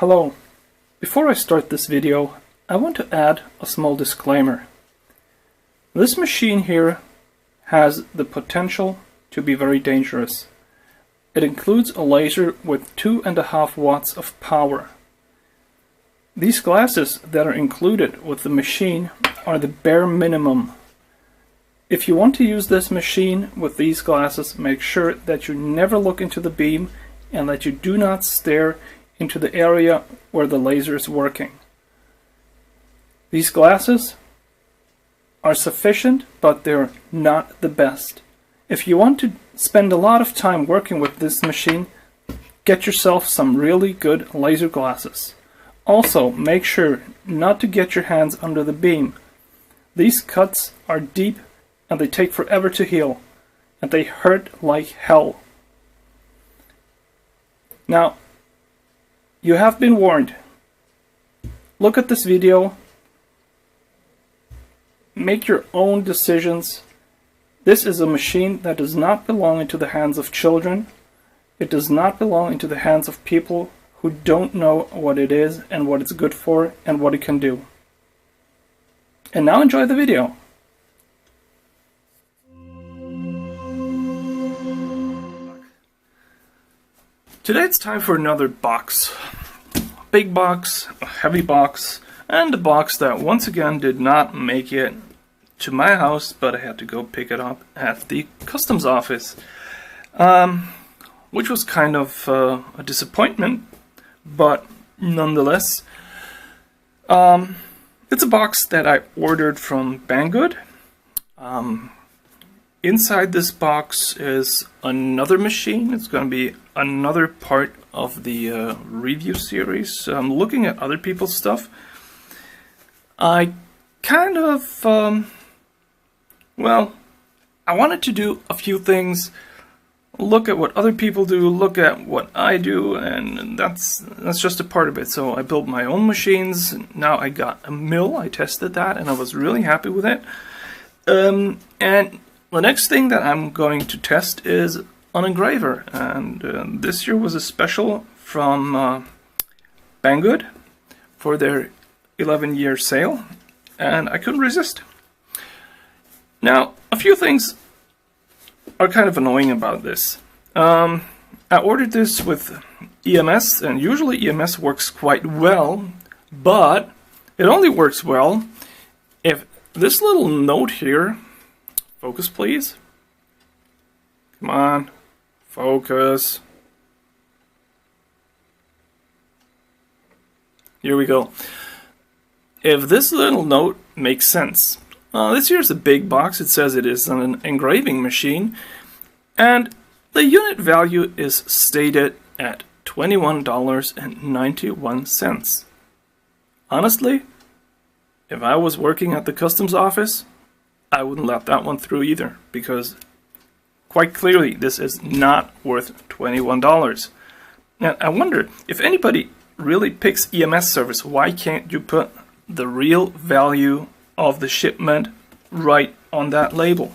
Hello. Before I start this video, I want to add a small disclaimer. This machine here has the potential to be very dangerous. It includes a laser with 2.5 watts of power. These glasses that are included with the machine are the bare minimum. If you want to use this machine with these glasses, make sure that you never look into the beam and that you do not stare into the area where the laser is working. These glasses are sufficient, but they're not the best. If you want to spend a lot of time working with this machine, get yourself some really good laser glasses. Also, make sure not to get your hands under the beam. These cuts are deep and they take forever to heal, and they hurt like hell. Now, you have been warned. Look at this video. Make your own decisions. This is a machine that does not belong into the hands of children. It does not belong into the hands of people who don't know what it is and what it's good for and what it can do. And now enjoy the video. Today it's time for another box. A big box, a heavy box, and a box that once again did not make it to my house, but I had to go pick it up at the customs office. Which was kind of a disappointment, but nonetheless. It's a box that I ordered from Banggood. Inside this box is another machine. It's going to be another part of the review series. I'm looking at other people's stuff. I kind of, well, I wanted to do a few things. Look at what other people do, look at what I do, and that's just a part of it. So I built my own machines. Now I got a mill. I tested that, and I was really happy with it. And the next thing that I'm going to test is an engraver, and this year was a special from Banggood for their 11-year sale, and I couldn't resist. Now, a few things are kind of annoying about this. I ordered this with EMS, and usually EMS works quite well, but it only works well if this little note here, focus please, come on, focus, here we go. If this little note makes sense. This here's a big box. It says it is an engraving machine, and the unit value is stated at $21.91. Honestly, if I was working at the customs office, I wouldn't let that one through either, because quite clearly this is not worth $21. And I wonder, if anybody really picks EMS service, why can't you put the real value of the shipment right on that label?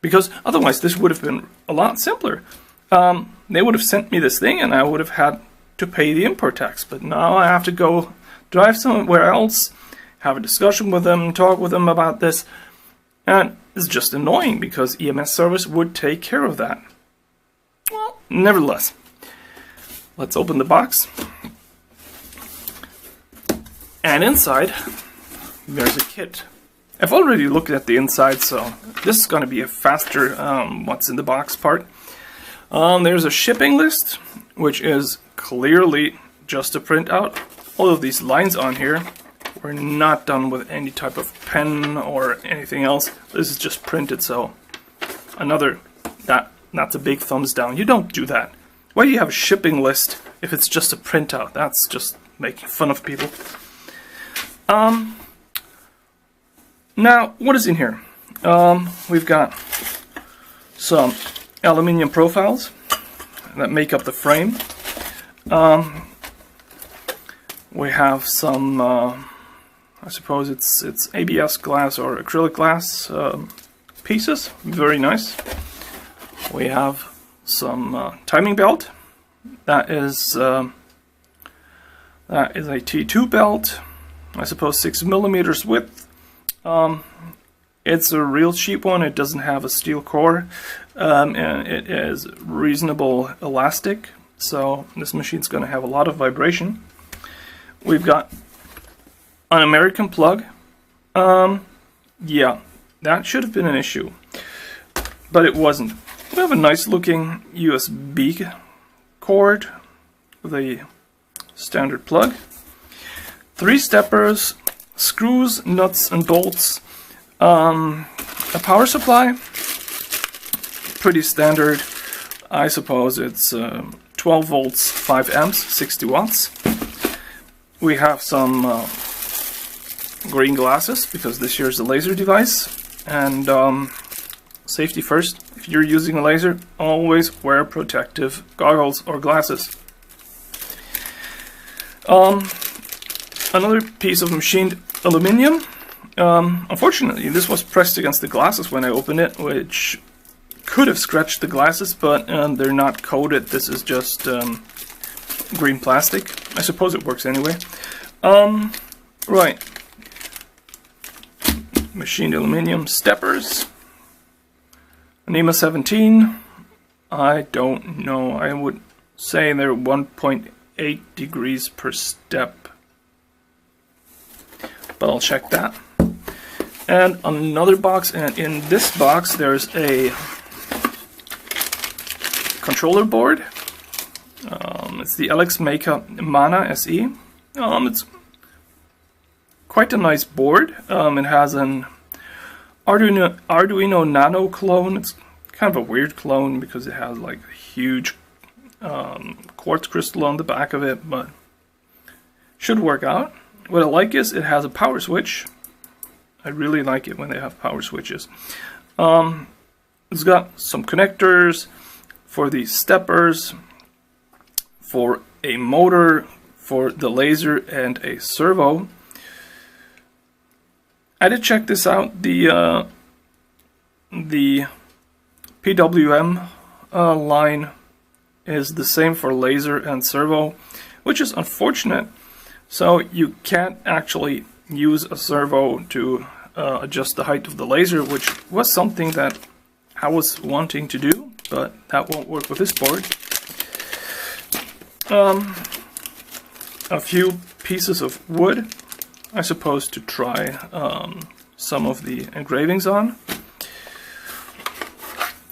Because otherwise this would have been a lot simpler. They would have sent me this thing and I would have had to pay the import tax, but now I have to go drive somewhere else, have a discussion with them, talk with them about this, and it's just annoying because EMS service would take care of that. Well, nevertheless, let's open the box. And inside, there's a kit. I've already looked at the inside, so this is going to be a faster what's in the box part. There's a shipping list, which is clearly just a printout. All of these lines on here were not done with any type of pen or anything else. This is just printed, so that's a big thumbs down. You don't do that. Why do you have a shipping list if it's just a printout? That's just making fun of people. Now, what is in here? We've got some aluminium profiles that make up the frame. We have some, I suppose it's ABS glass or acrylic glass pieces. Very nice. We have some timing belt that is That is a T2 belt, I suppose 6mm width. It's a real cheap one. It doesn't have a steel core, and it is reasonable elastic, so this machine's going to have a lot of vibration. We've got an American plug. Yeah, that should have been an issue, but it wasn't. We have a nice looking USB cord with a standard plug. 3 steppers, screws, nuts and bolts. A power supply, pretty standard. I suppose it's 12 volts, 5 amps, 60 watts. We have some green glasses, because this here is a laser device. And safety first, if you're using a laser, always wear protective goggles or glasses. Another piece of machined aluminum. Unfortunately, this was pressed against the glasses when I opened it, which could have scratched the glasses, but they're not coated. This is just green plastic. I suppose it works anyway. Right. Machined aluminum steppers. NEMA 17. I don't know. I would say they're 1.8 degrees per step. But I'll check that. And another box, and in this box there's a controller board. It's the EleksMaker Mana SE. It's quite a nice board. It has an Arduino Nano clone. It's kind of a weird clone because it has like a huge quartz crystal on the back of it, but should work out. What I like is it has a power switch. I really like it when they have power switches. It's got some connectors for the steppers, for a motor, for the laser, and a servo. I did check this out. The PWM line is the same for laser and servo, which is unfortunate. So you can't actually use a servo to adjust the height of the laser, which was something that I was wanting to do, but that won't work with this board. A few pieces of wood, I suppose, to try some of the engravings on.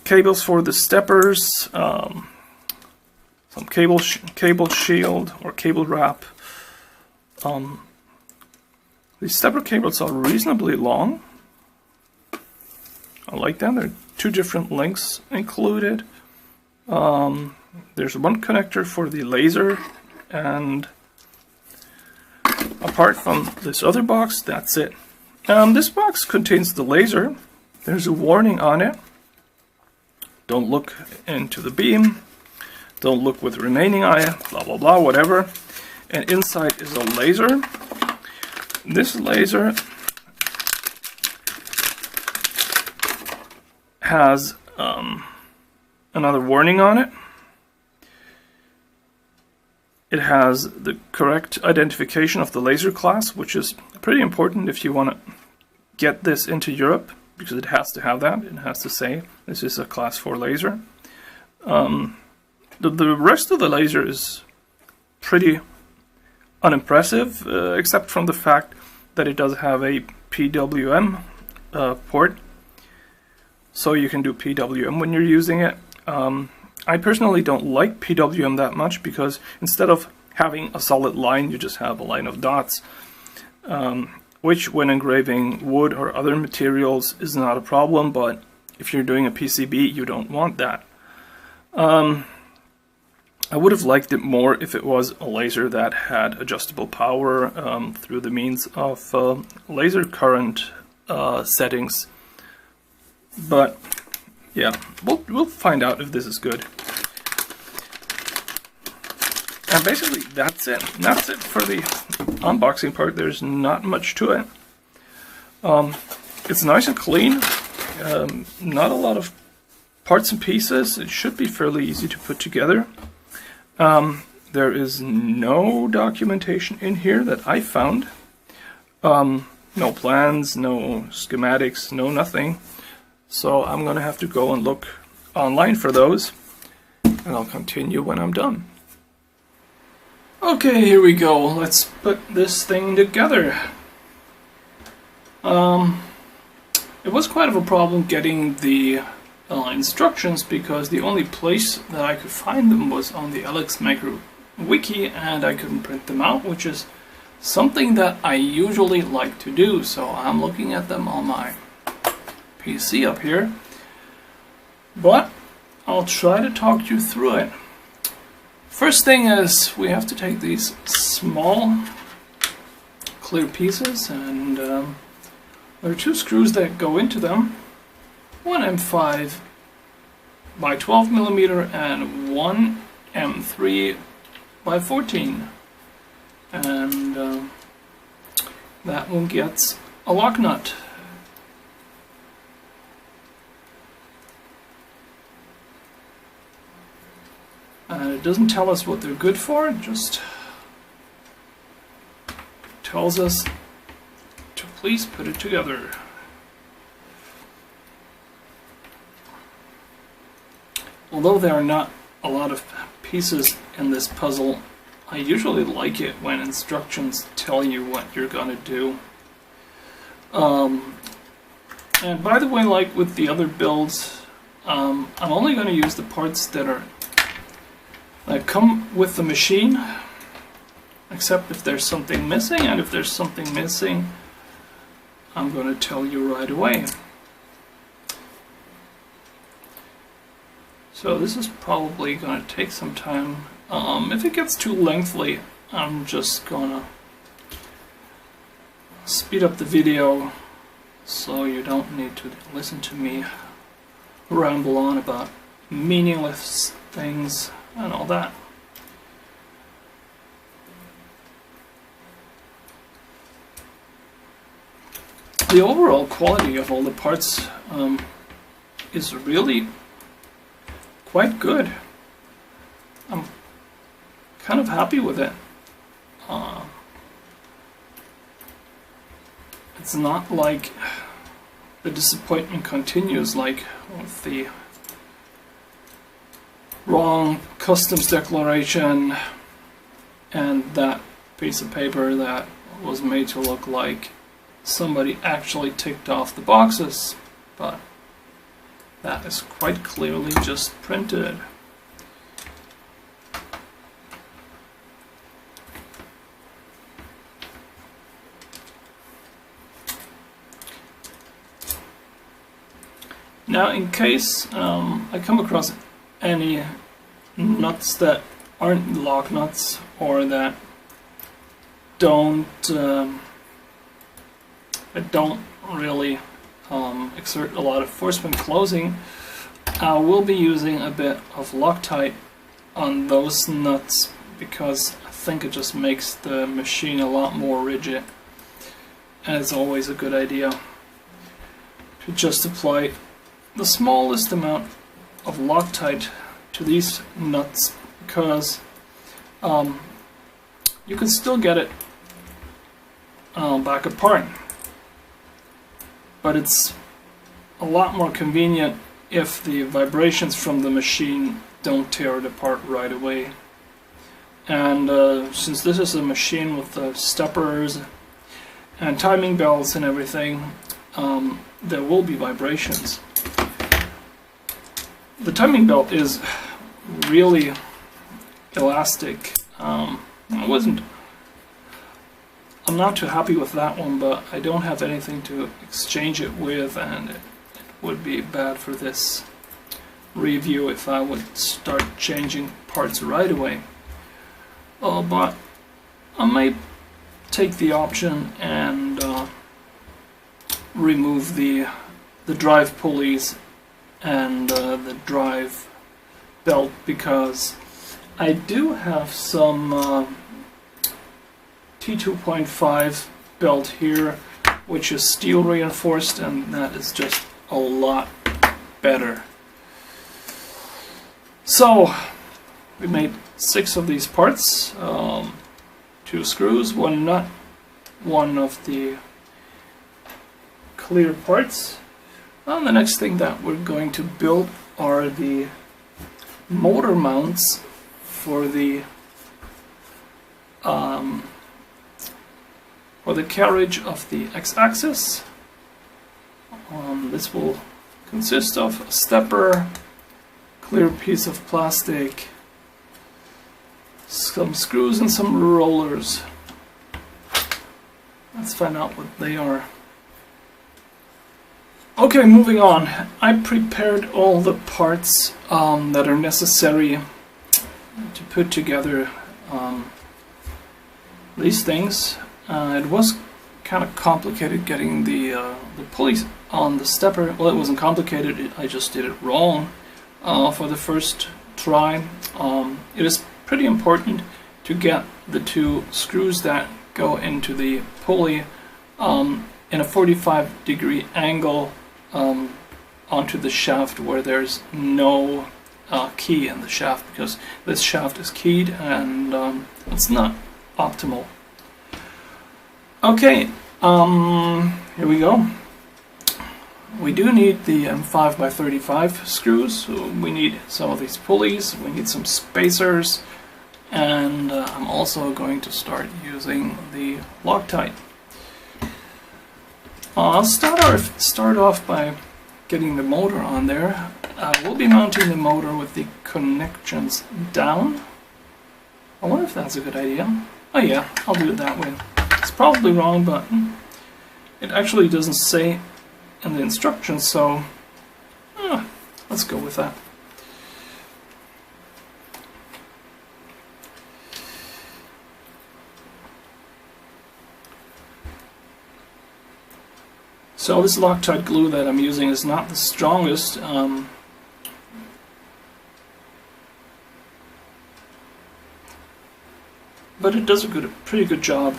Cables for the steppers, some cable shield or cable wrap. These stepper cables are reasonably long. I like them. There are 2 different lengths included. There's one connector for the laser, and apart from this other box, that's it. This box contains the laser. There's a warning on it. Don't look into the beam. Don't look with the remaining eye. Blah blah blah, whatever. And inside is a laser. This laser has another warning on it. It has the correct identification of the laser class, which is pretty important if you want to get this into Europe, because it has to have that. It has to say this is a class 4 laser. The rest of the laser is pretty unimpressive, except from the fact that it does have a PWM port, so you can do PWM when you're using it. I personally don't like PWM that much, because instead of having a solid line, you just have a line of dots, which when engraving wood or other materials is not a problem, but if you're doing a PCB, you don't want that. I would have liked it more if it was a laser that had adjustable power through the means of laser current settings. But yeah, we'll find out if this is good. And basically that's it. That's it for the unboxing part. There's not much to it. It's nice and clean. Not a lot of parts and pieces. It should be fairly easy to put together. there is no documentation in here that I found. No plans, no schematics, no nothing. So I'm gonna have to go and look online for those, and I'll continue when I'm done. Okay, here we go. Let's put this thing together. It was quite of a problem getting the instructions, because the only place that I could find them was on the EleksMaker wiki, and I couldn't print them out, which is something that I usually like to do. So I'm looking at them on my PC up here, but I'll try to talk you through it. First thing is, we have to take these small clear pieces, and there are two screws that go into them, one M5 by 12 millimeter and one M3 by 14, and that one gets a lock nut. And it doesn't tell us what they're good for, it just tells us to please put it together. Although there are not a lot of pieces in this puzzle, I usually like it when instructions tell you what you're gonna do. And by the way, like with the other builds, I'm only going to use the parts that come with the machine, except if there's something missing, and if there's something missing, I'm going to tell you right away. So this is probably going to take some time. If it gets too lengthy, I'm just going to speed up the video so you don't need to listen to me ramble on about meaningless things and all that. The overall quality of all the parts is really quite good. I'm kind of happy with it. It's not like the disappointment continues, like with the wrong customs declaration and that piece of paper that was made to look like somebody actually ticked off the boxes, but that is quite clearly just printed. Now, in case I come across any nuts that aren't lock nuts or that don't really exert a lot of force when closing, I will be using a bit of Loctite on those nuts, because I think it just makes the machine a lot more rigid, and it's always a good idea to just apply the smallest amount of Loctite to these nuts, because you can still get it back apart, but it's a lot more convenient if the vibrations from the machine don't tear it apart right away. And since this is a machine with the steppers and timing belts and everything, there will be vibrations. The timing belt is really elastic. I'm not too happy with that one, but I don't have anything to exchange it with, and it would be bad for this review if I would start changing parts right away. But I may take the option and remove the drive pulleys and the drive belt, because I do have some T2.5 belt here, which is steel reinforced, and that is just a lot better. So we made 6 of these parts, 2 screws, 1 nut, 1 of the clear parts. And the next thing that we're going to build are the motor mounts for the carriage of the X-axis. This will consist of a stepper, clear piece of plastic, some screws and some rollers. Let's find out what they are. Okay, moving on. I prepared all the parts that are necessary to put together these things. It was kind of complicated getting the pulleys on the stepper. Well, it wasn't complicated, I just did it wrong for the first try. It is pretty important to get the 2 screws that go into the pulley in a 45-degree angle onto the shaft where there's no key in the shaft, because this shaft is keyed and it's not optimal. Okay, here we go. We do need the 5x35 screws, so we need some of these pulleys, we need some spacers, and I'm also going to start using the Loctite. I'll start off by getting the motor on there. We'll be mounting the motor with the connections down. I wonder if that's a good idea. Oh yeah, I'll do it that way. It's probably wrong, but it actually doesn't say in the instructions, so let's go with that. So this Loctite glue that I'm using is not the strongest. But it does a pretty good job.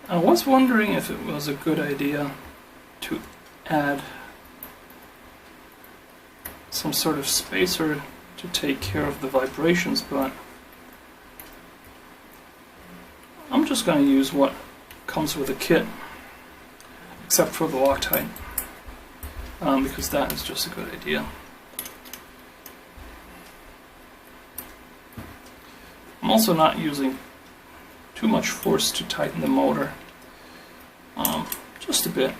I was wondering if it was a good idea to add some sort of spacer to take care of the vibrations, but I'm just going to use what comes with a kit, except for the Loctite, because that is just a good idea. I'm also not using too much force to tighten the motor, just a bit.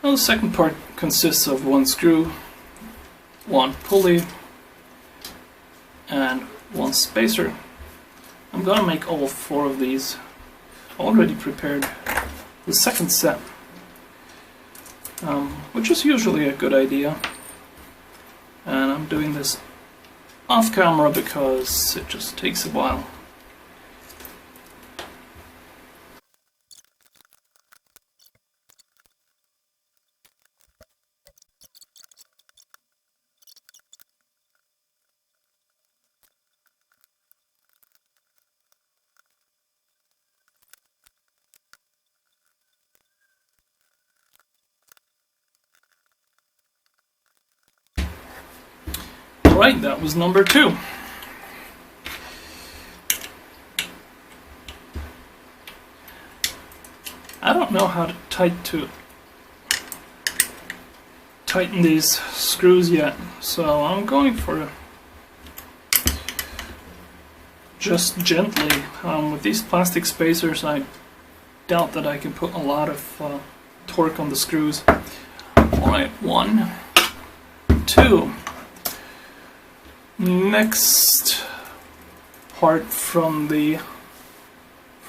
Now the second part consists of 1 screw, 1 pulley, and 1 spacer. I'm going to make all 4 of these. Already prepared the second set, which is usually a good idea, and I'm doing this off camera because it just takes a while. Right, that was number 2. I don't know how to tighten these screws yet, so I'm going for just gently. With these plastic spacers, I doubt that I can put a lot of torque on the screws. Alright, 1, 2. Next, part from the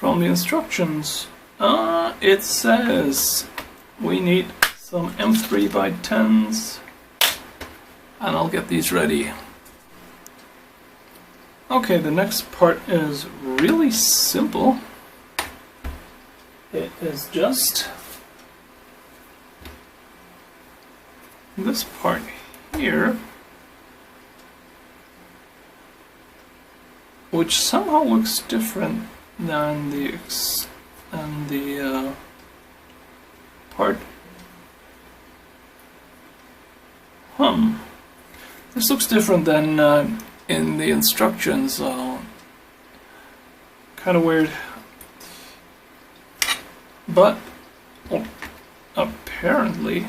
instructions. It says we need some M3 by 10s, and I'll get these ready. Okay, the next part is really simple. It is just this part here, which somehow looks different than the part. This looks different than in the instructions. Kind of weird. But apparently,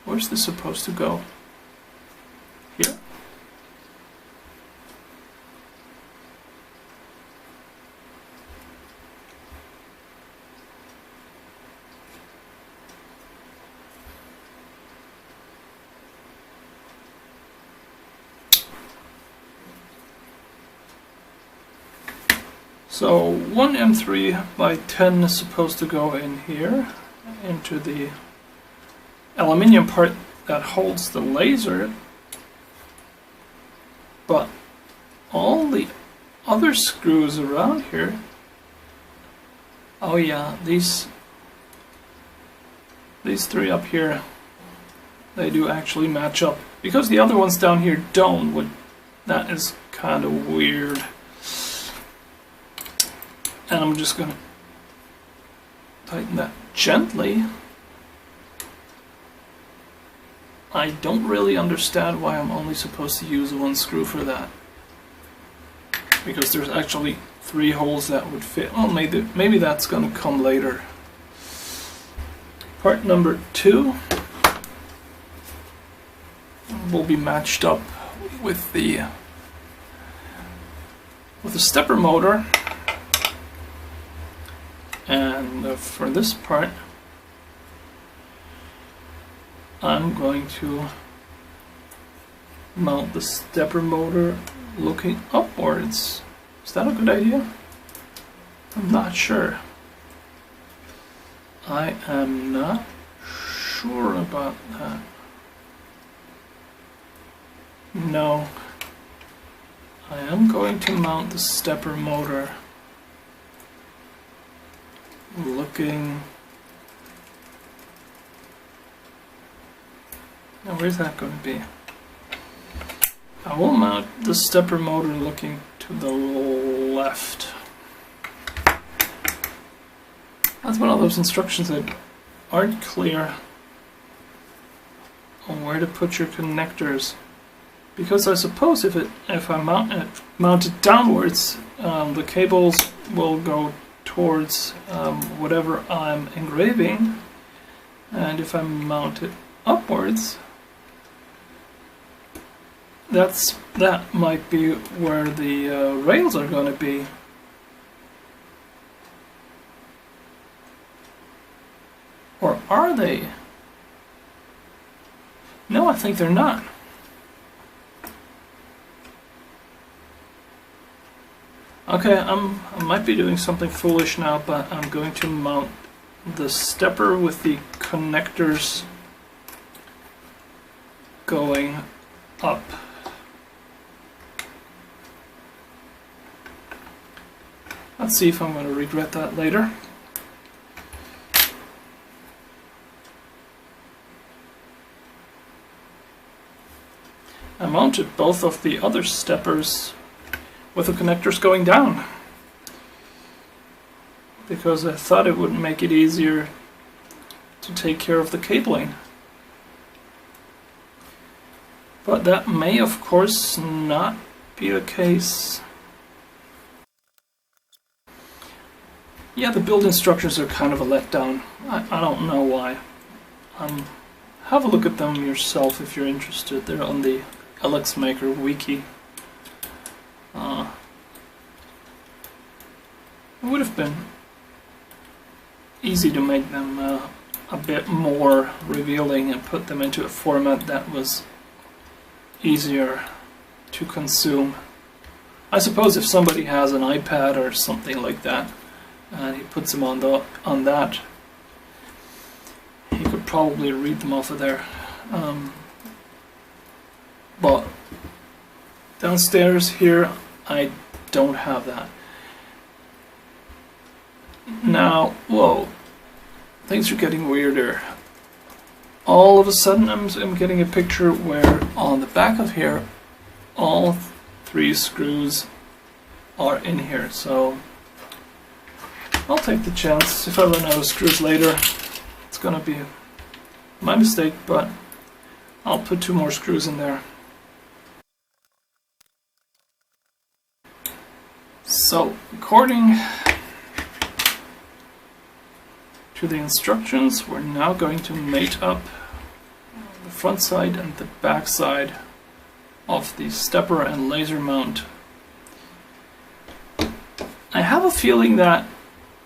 where's this supposed to go? Here? So one M3 by 10 is supposed to go in here, into the aluminium part that holds the laser, but all the other screws around here, oh yeah, these three up here, they do actually match up, because the other ones down here don't. That is kind of weird. And I'm just going to tighten that gently. I don't really understand why I'm only supposed to use one screw for that, because there's actually 3 holes that would fit. Well, maybe that's going to come later. Part number 2 will be matched up with the stepper motor. And for this part, I'm going to mount the stepper motor looking upwards. Is that a good idea? I'm not sure. I am not sure about that. No. I am going to mount the stepper motor looking... Now where's that going to be? I will mount the stepper motor looking to the left. That's one of those instructions that aren't clear on where to put your connectors. Because I suppose if I mount it downwards, the cables will go towards whatever I'm engraving, and if I mount it upwards, that might be where the rails are going to be. Or are they? No, I think they're not. Okay, I might be doing something foolish now, but I'm going to mount the stepper with the connectors going up. Let's see if I'm going to regret that later. I mounted both of the other steppers with the connectors going down, because I thought it would make it easier to take care of the cabling. But that may, of course, not be the case. Yeah, the build instructions are kind of a letdown. I don't know why. Have a look at them yourself if you're interested. They're on the EleksMaker wiki. It would have been easy to make them a bit more revealing and put them into a format that was easier to consume. I suppose if somebody has an iPad or something like that, and he puts them on that, he could probably read them off of there. But downstairs here, I don't have that. Now, whoa, things are getting weirder. All of a sudden, I'm getting a picture where on the back of here, all 3 screws are in here. So I'll take the chance. If I run out of screws later, it's gonna be my mistake, but I'll put 2 more screws in there. So, according to the instructions, we're now going to mate up the front side and the back side of the stepper and laser mount. I have a feeling that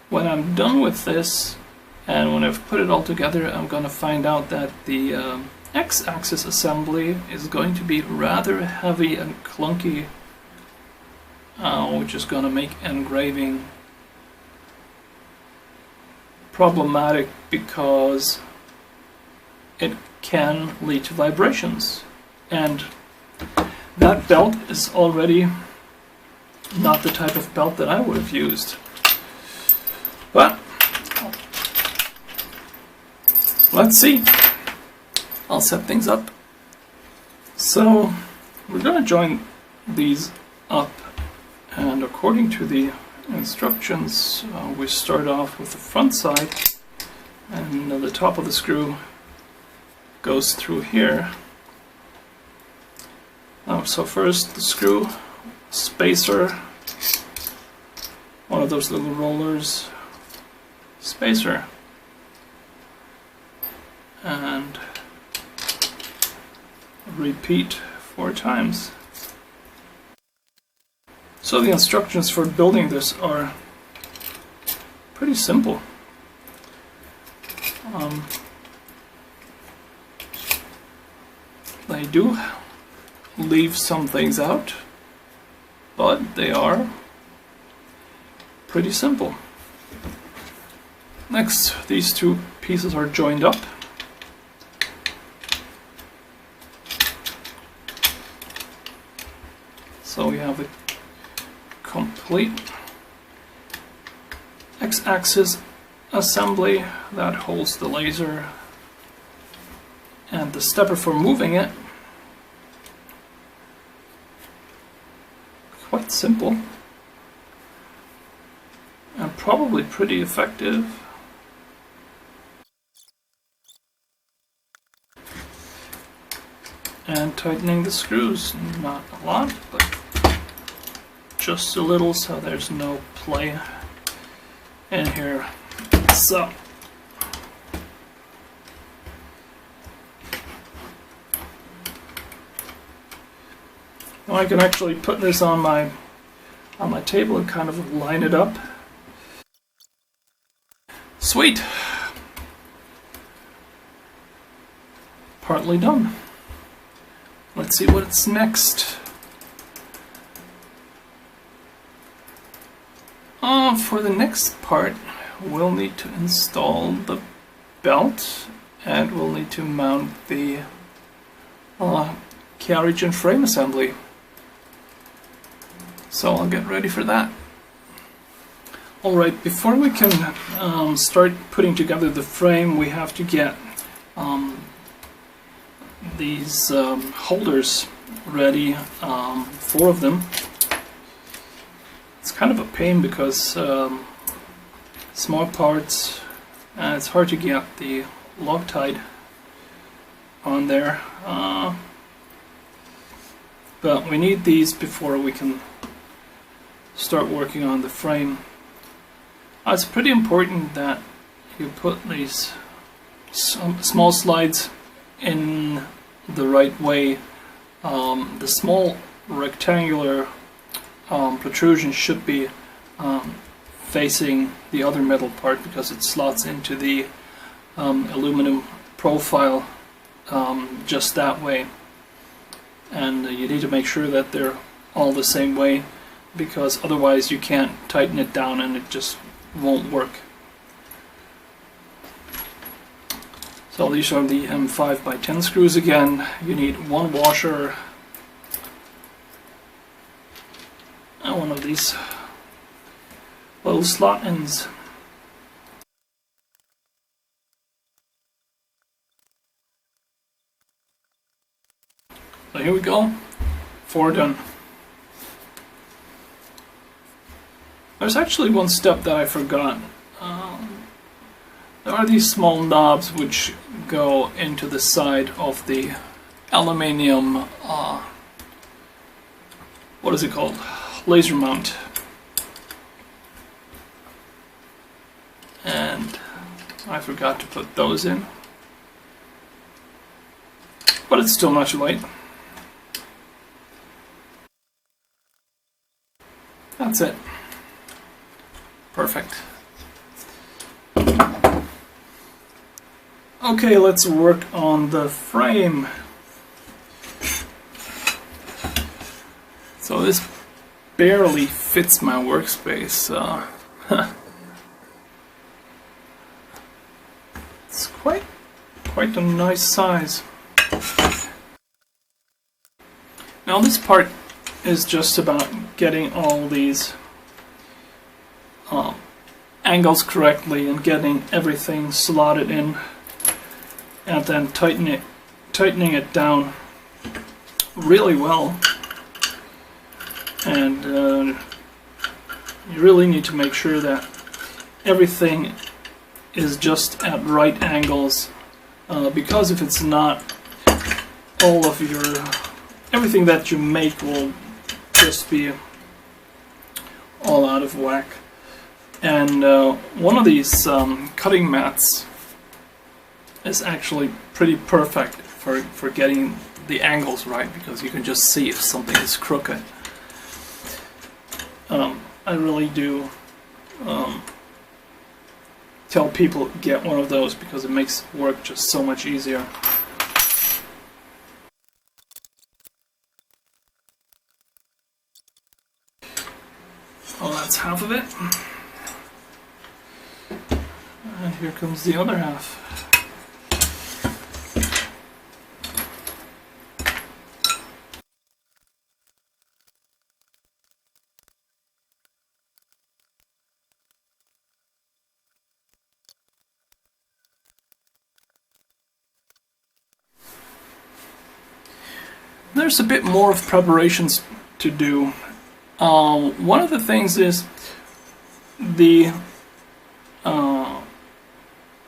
when I'm done with this and when I've put it all together, I'm going to find out that the X-axis assembly is going to be rather heavy and clunky, which is going to make engraving problematic because it can lead to vibrations, and that belt is already not the type of belt that I would have used. But let's see. I'll set things up. So we're going to join these up, and according to the instructions, we start off with the front side, and the top of the screw goes through here. So first the screw spacer, one of those little rollers, spacer, and repeat 4 times. So the instructions for building this are pretty simple. They do leave some things out, but they are pretty simple. Next, these 2 pieces are joined up. So we have a complete X-axis assembly that holds the laser and the stepper for moving it. Quite simple and probably pretty effective. And tightening the screws, not a lot, but just a little, so there's no play in here. So now I can actually put this on my table and kind of line it up. Sweet. Partly done. Let's see what's next. For the next part, we'll need to install the belt, and we'll need to mount the carriage and frame assembly. So I'll get ready for that. Alright, before we can start putting together the frame, we have to get these holders ready, 4 of them. It's kind of a pain because small parts, and it's hard to get the Loctite on there, but we need these before we can start working on the frame. It's pretty important that you put these small slides in the right way. The small rectangular protrusion should be facing the other metal part because it slots into the aluminum profile just that way. and you need to make sure that they're all the same way, because otherwise you can't tighten it down and it just won't work. So these are the M5x10 screws again. You need one washer and one of these little slot ends. So here we go, 4 done. There's actually one step that I forgot. There are these small knobs which go into the side of the aluminium, what is it called? Laser mount. And I forgot to put those in. But it's still not too late. That's it. Perfect. Okay, let's work on the frame. So this barely fits my workspace. It's quite a nice size. Now this part is just about getting all these angles correctly and getting everything slotted in, and then tightening it down really well. And you really need to make sure that everything is just at right angles, because if it's not, all of everything that you make will just be all out of whack. And one of these cutting mats is actually pretty perfect for getting the angles right, because you can just see if something is crooked. I really do tell people get one of those, because it makes work just so much easier. Well, that's half of it. And here comes the other half. There's a bit more of preparations to do. One of the things is the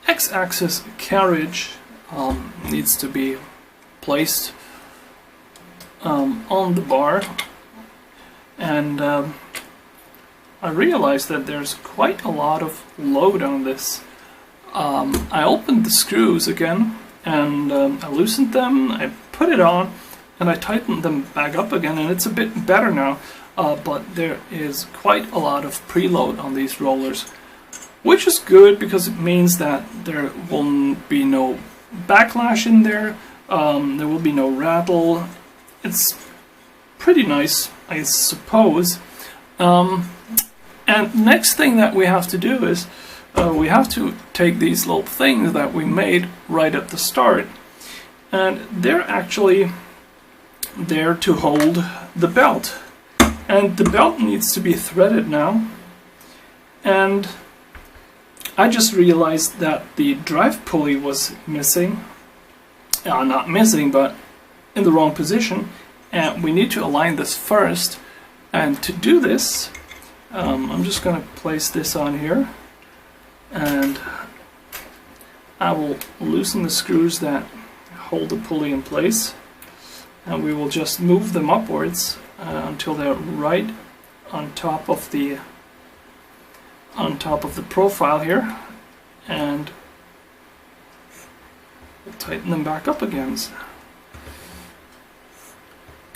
X-axis carriage needs to be placed on the bar, and I realized that there's quite a lot of load on this. I opened the screws again, and I loosened them, I put it on, and I tightened them back up again, and it's a bit better now, but there is quite a lot of preload on these rollers, which is good because it means that there will be no backlash in there, there will be no rattle. It's pretty nice, I suppose. And next thing that we have to do is we have to take these little things that we made right at the start, and they're actually there to hold the belt. And the belt needs to be threaded now, and I just realized that the drive pulley was missing. Not missing, but in the wrong position, and we need to align this first. And to do this, I'm just going to place this on here, and I will loosen the screws that hold the pulley in place, and we will just move them upwards until they're right on top of the profile here, and we'll tighten them back up again.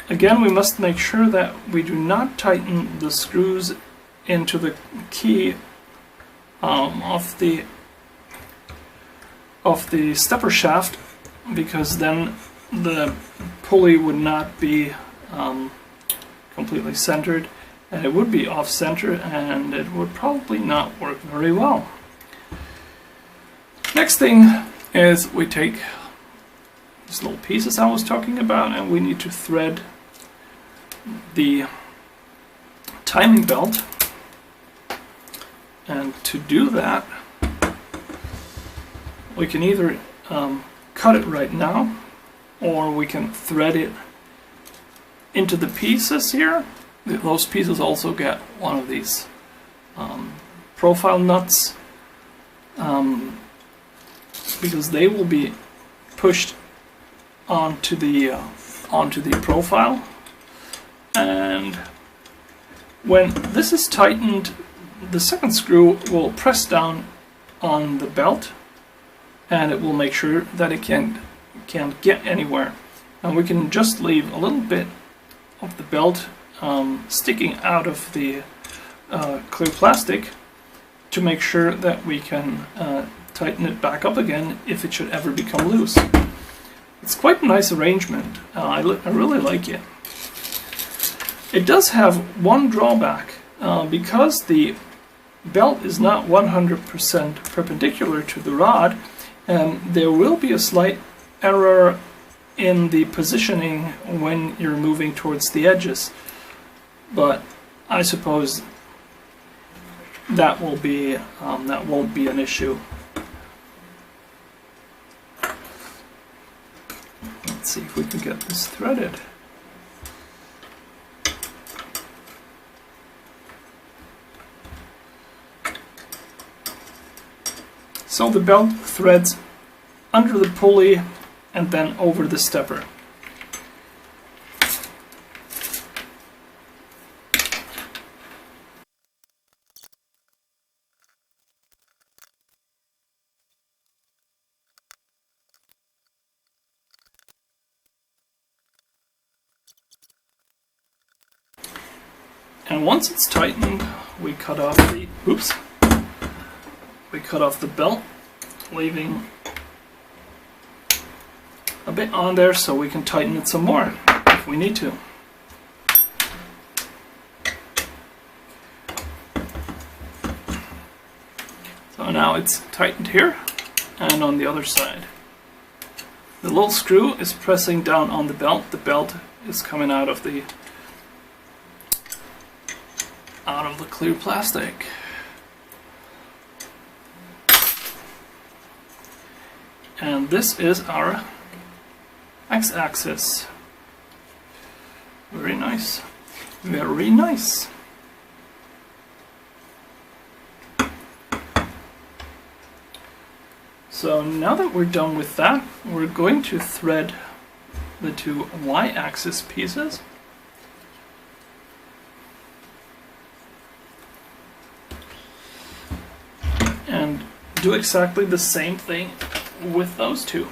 Again, we must make sure that we do not tighten the screws into the key of the stepper shaft, because then the pulley would not be completely centered, and it would be off center, and it would probably not work very well. Next thing is we take these little pieces I was talking about, and we need to thread the timing belt. And to do that, we can either cut it right now, or we can thread it into the pieces here. Those pieces also get one of these profile nuts, because they will be pushed onto the profile. And when this is tightened, the second screw will press down on the belt, and it will make sure that it can't get anywhere. And we can just leave a little bit of the belt sticking out of the clear plastic to make sure that we can tighten it back up again if it should ever become loose. It's quite a nice arrangement. I really like it. It does have one drawback. Because the belt is not 100% perpendicular to the rod, there will be a slight error in the positioning when you're moving towards the edges, but I suppose that won't be an issue. Let's see if we can get this threaded. So the belt threads under the pulley and then over the stepper. And once it's tightened, we cut off the belt, leaving a bit on there so we can tighten it some more if we need to. So now it's tightened here and on the other side. The little screw is pressing down on the belt. The belt is coming out of the clear plastic. And this is our x-axis. Very nice. Very nice. So now that we're done with that, we're going to thread the two y-axis pieces. And do exactly the same thing with those two.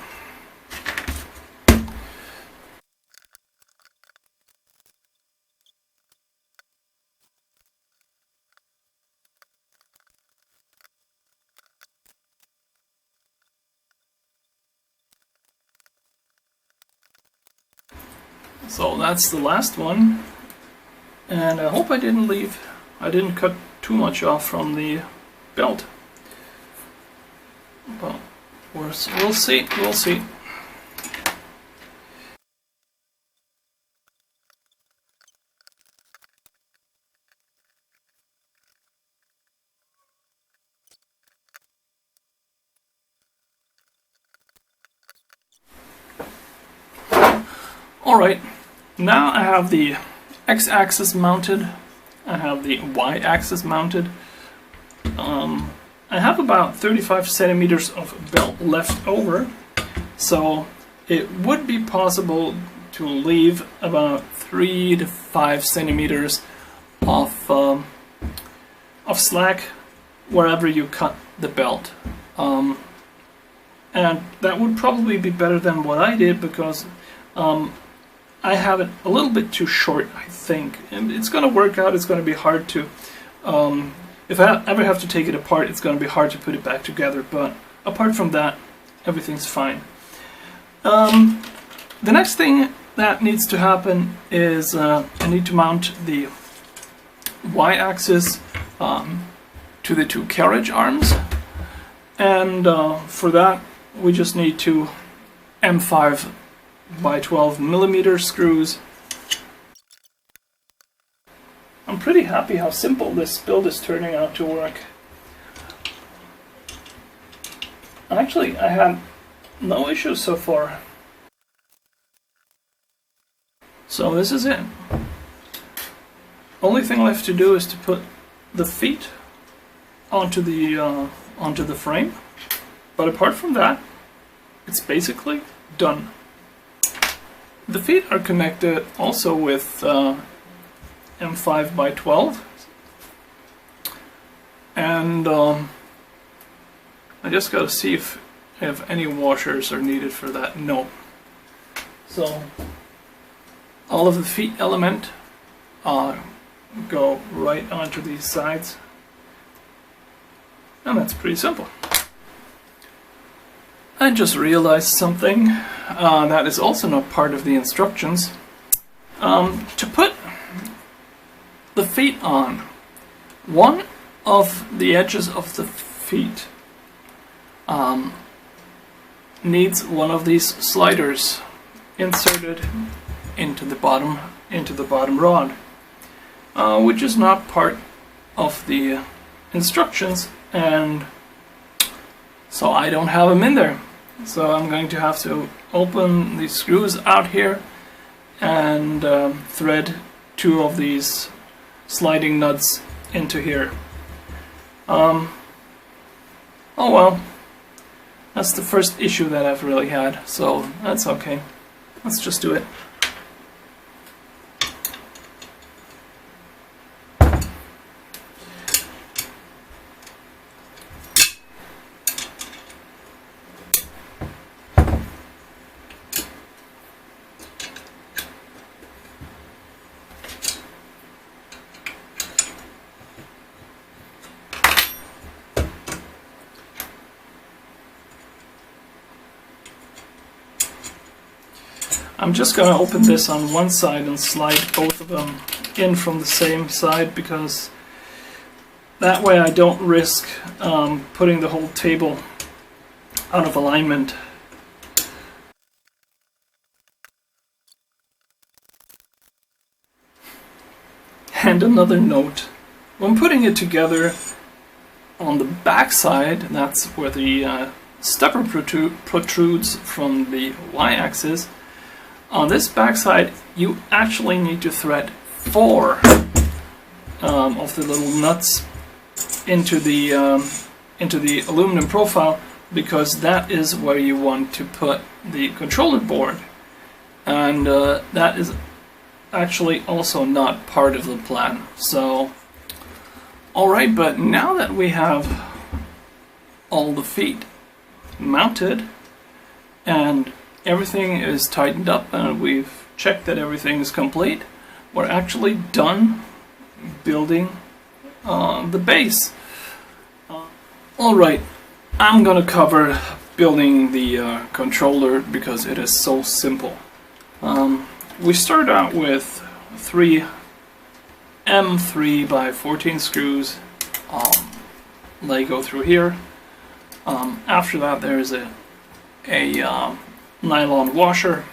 So that's the last one, and I hope I didn't cut too much off from the belt. But we'll see. Alright, now I have the x-axis mounted, I have the y-axis mounted. I have about 35 centimeters of belt left over, so it would be possible to leave about 3 to 5 centimeters of slack wherever you cut the belt. And that would probably be better than what I did, because I have it a little bit too short, I think. And it's going to work out. It's going to be hard to... if I ever have to take it apart, it's going to be hard to put it back together. But apart from that, everything's fine. The next thing that needs to happen is I need to mount the y-axis to the two carriage arms, and for that we just need two M5 by 12 millimeter screws. I'm pretty happy how simple this build is turning out to work. Actually, I had no issues so far. So this is it. Only thing left to do is to put the feet onto the frame. But apart from that, it's basically done. The feet are connected also with M5 by 12, and I just gotta see if any washers are needed for that. No. So all of the feet element go right onto these sides, and that's pretty simple. I just realized something that is also not part of the instructions. To put the feet on, one of the edges of the feet needs one of these sliders inserted into the bottom rod, which is not part of the instructions, and so I don't have them in there. So I'm going to have to open these screws out here and thread two of these sliding nuts into here. Oh well, that's the first issue that I've really had, so that's okay. Let's just do it. I'm just going to open this on one side and slide both of them in from the same side, because that way I don't risk putting the whole table out of alignment. And another note, when putting it together on the back side, that's where the stepper protrudes from the y-axis. On this backside, you actually need to thread 4 of the little nuts into the aluminum profile, because that is where you want to put the controller board, and that is actually also not part of the plan. So, alright, but now that we have all the feet mounted and everything is tightened up and we've checked that everything is complete, we're actually done building the base. Alright, I'm gonna cover building the controller because it is so simple. We start out with 3 M3 by 14 screws. They go through here. After that there's a nylon washer.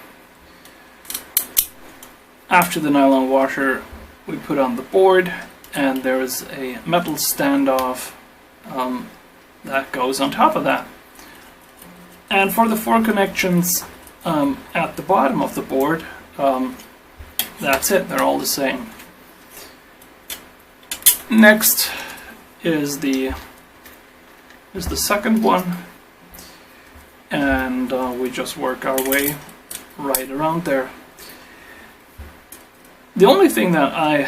After the nylon washer we put on the board, and there is a metal standoff that goes on top of that. And for the 4 connections at the bottom of the board, that's it, they're all the same. Next is the second one, and we just work our way right around there. The only thing that I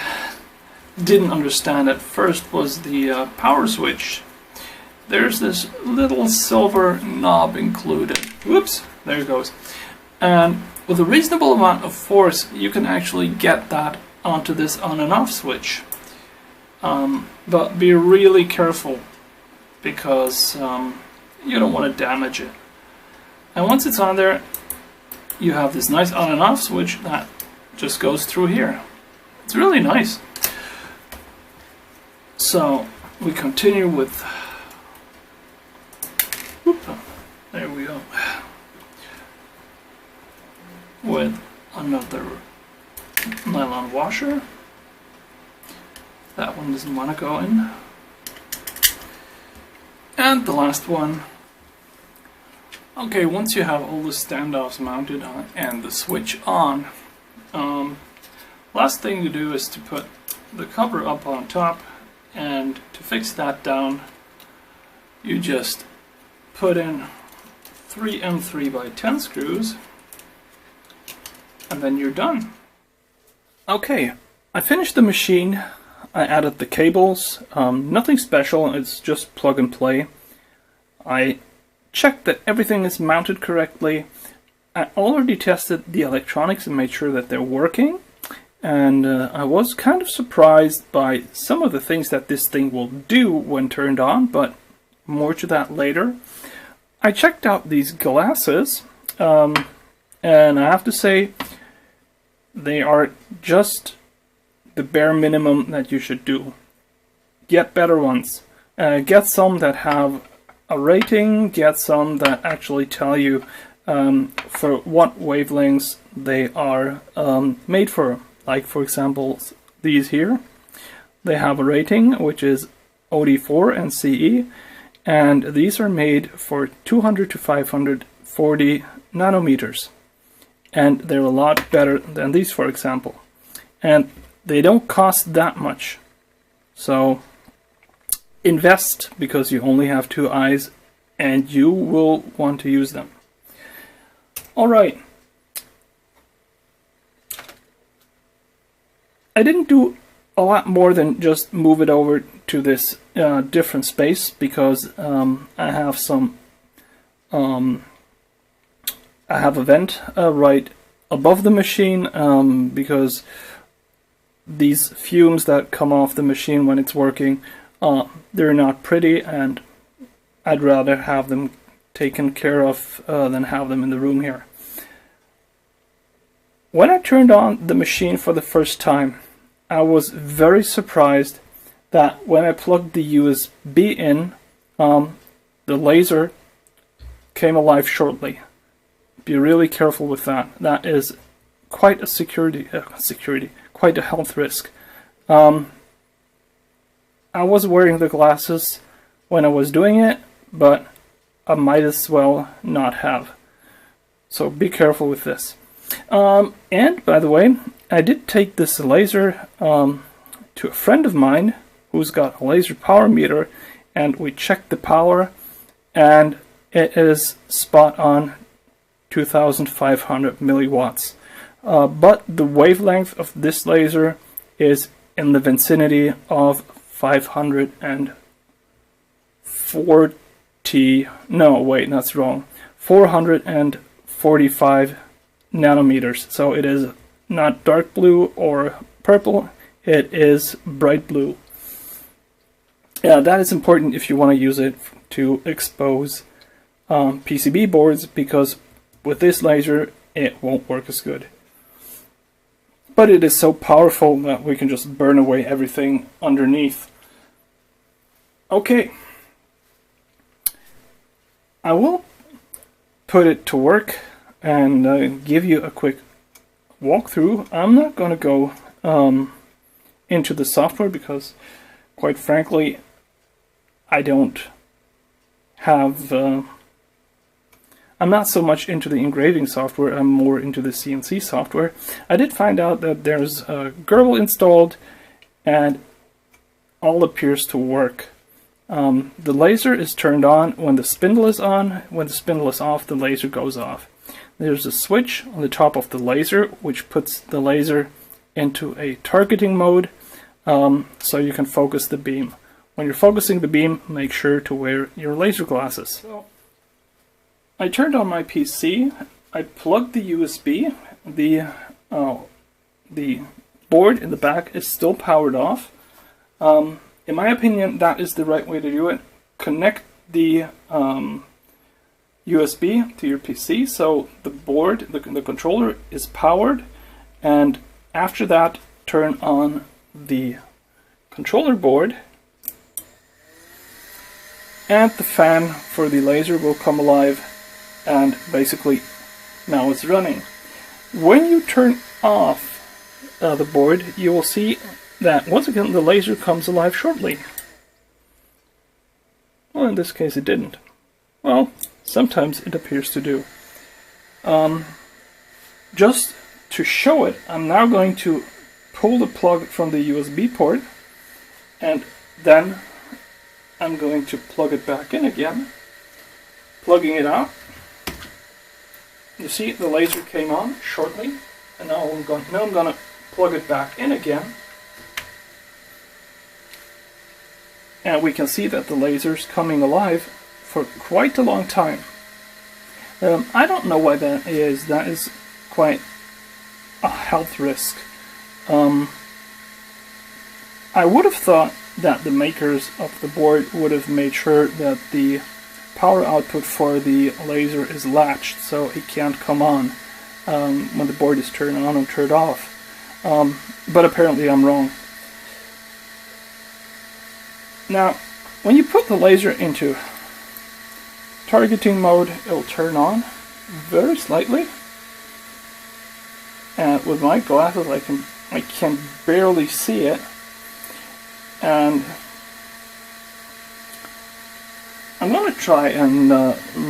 didn't understand at first was the power switch. There's this little silver knob included. Whoops, there it goes. And with a reasonable amount of force you can actually get that onto this on and off switch. But be really careful, because you don't want to damage it. And once it's on there, you have this nice on and off switch that just goes through here. It's really nice. So we continue with, there we go, with another nylon washer. That one doesn't want to go in. And the last one. Okay, once you have all the standoffs mounted on and the switch on, last thing to do is to put the cover up on top, and to fix that down you just put in 3 M3x10 screws and then you're done. Okay, I finished the machine. I added the cables, nothing special, it's just plug and play. I checked that everything is mounted correctly. I already tested the electronics and made sure that they're working, and I was kind of surprised by some of the things that this thing will do when turned on, but more to that later. I checked out these glasses, and I have to say they are just the bare minimum that you should do. Get better ones. Get some that have a rating, get some that actually tell you for what wavelengths they are made for. Like for example these here, they have a rating which is OD4 and CE, and these are made for 200 to 540 nanometers, and they're a lot better than these, for example, and they don't cost that much. So invest, because you only have 2 eyes and you will want to use them. Alright, I didn't do a lot more than just move it over to this different space, because I have some I have a vent right above the machine, because these fumes that come off the machine when it's working, they're not pretty, and I'd rather have them taken care of than have them in the room here. When I turned on the machine for the first time, I was very surprised that when I plugged the USB in, the laser came alive shortly. Be really careful with that. That is quite a quite a health risk. I was wearing the glasses when I was doing it, but I might as well not have. So be careful with this. And by the way, I did take this laser to a friend of mine who's got a laser power meter, and we checked the power, and it is spot on 2500 milliwatts. But the wavelength of this laser is in the vicinity of 540, no wait, that's wrong, 445 nanometers. So it is not dark blue or purple, it is bright blue. Yeah, that is important if you want to use it to expose PCB boards, because with this laser it won't work as good. But it is so powerful that we can just burn away everything underneath. Okay, I will put it to work and give you a quick walkthrough. I'm not going to go into the software, because quite frankly I don't have I'm not so much into the engraving software, I'm more into the CNC software. I did find out that there's a Gerbil installed and all appears to work. The laser is turned on when the spindle is on. When the spindle is off, the laser goes off. There's a switch on the top of the laser which puts the laser into a targeting mode, so you can focus the beam. When you're focusing the beam, make sure to wear your laser glasses. So, I turned on my PC, I plugged the USB, the board in the back is still powered off. In my opinion, that is the right way to do it. Connect the USB to your PC, so the board, the controller is powered, and after that turn on the controller board and the fan for the laser will come alive, and basically now it's running. When you turn off the board, you will see that once again the laser comes alive shortly. Well, in this case it didn't. Well, sometimes it appears to do. Just to show it, I'm now going to pull the plug from the USB port, and then I'm going to plug it back in again. Plugging it out. You see the laser came on shortly, and now I'm going to plug it back in again. And we can see that the laser's coming alive for quite a long time. I don't know why that is. That is quite a health risk. I would have thought that the makers of the board would have made sure that the power output for the laser is latched so it can't come on when the board is turned on and turned off. But apparently I'm wrong. Now, when you put the laser into targeting mode, it'll turn on very slightly. And with my glasses, I can barely see it. And I'm going to try and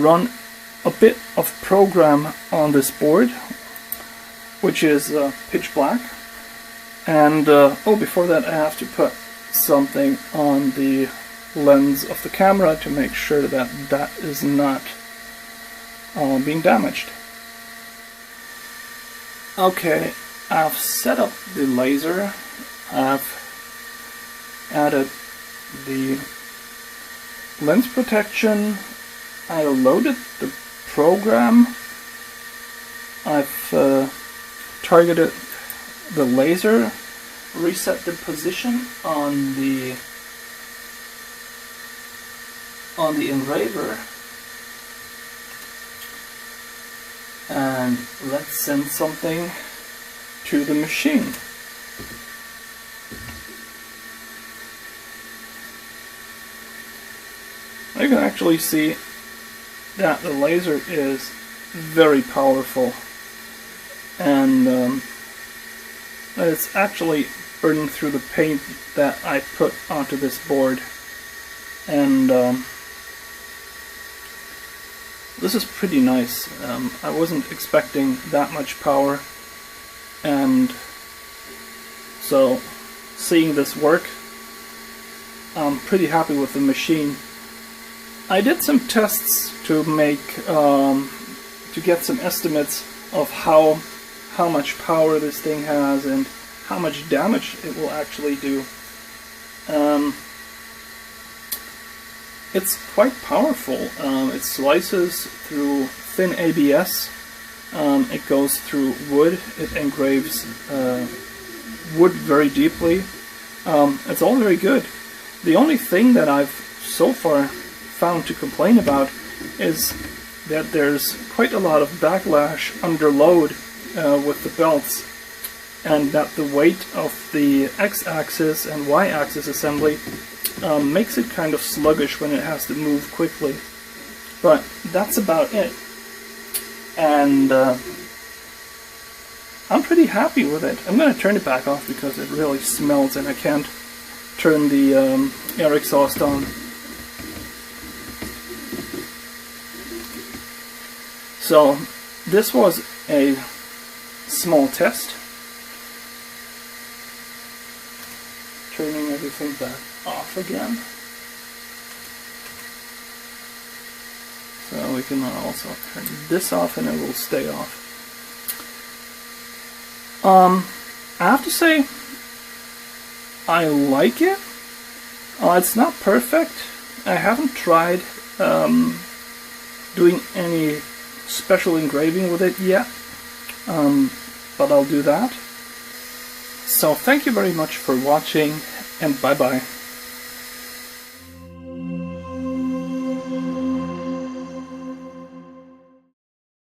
run a bit of program on this board, which is pitch black. And oh, before that I have to put something on the lens of the camera to make sure that that is not being damaged. Okay, I've set up the laser. I've added the lens protection. I loaded the program. I've targeted the laser, reset the position on the engraver, and let's send something to the machine. You can actually see that the laser is very powerful, and it's actually burning through the paint that I put onto this board. And this is pretty nice. I wasn't expecting that much power, and so seeing this work, I'm pretty happy with the machine. I did some tests to get some estimates of how much power this thing has and how much damage it will actually do. It's quite powerful. It slices through thin ABS. It goes through wood. It engraves wood very deeply. It's all very good. The only thing that I've so far found to complain about is that there's quite a lot of backlash under load with the belts, and that the weight of the X-axis and Y-axis assembly makes it kind of sluggish when it has to move quickly. But that's about it, and I'm pretty happy with it. I'm going to turn it back off because it really smells and I can't turn the air exhaust on. So this was a small test. Turning everything back off again. So we can also turn this off and it will stay off. I have to say, I like it. It's not perfect. I haven't tried doing any special engraving with it yet, but I'll do that. So thank you very much for watching, and bye bye.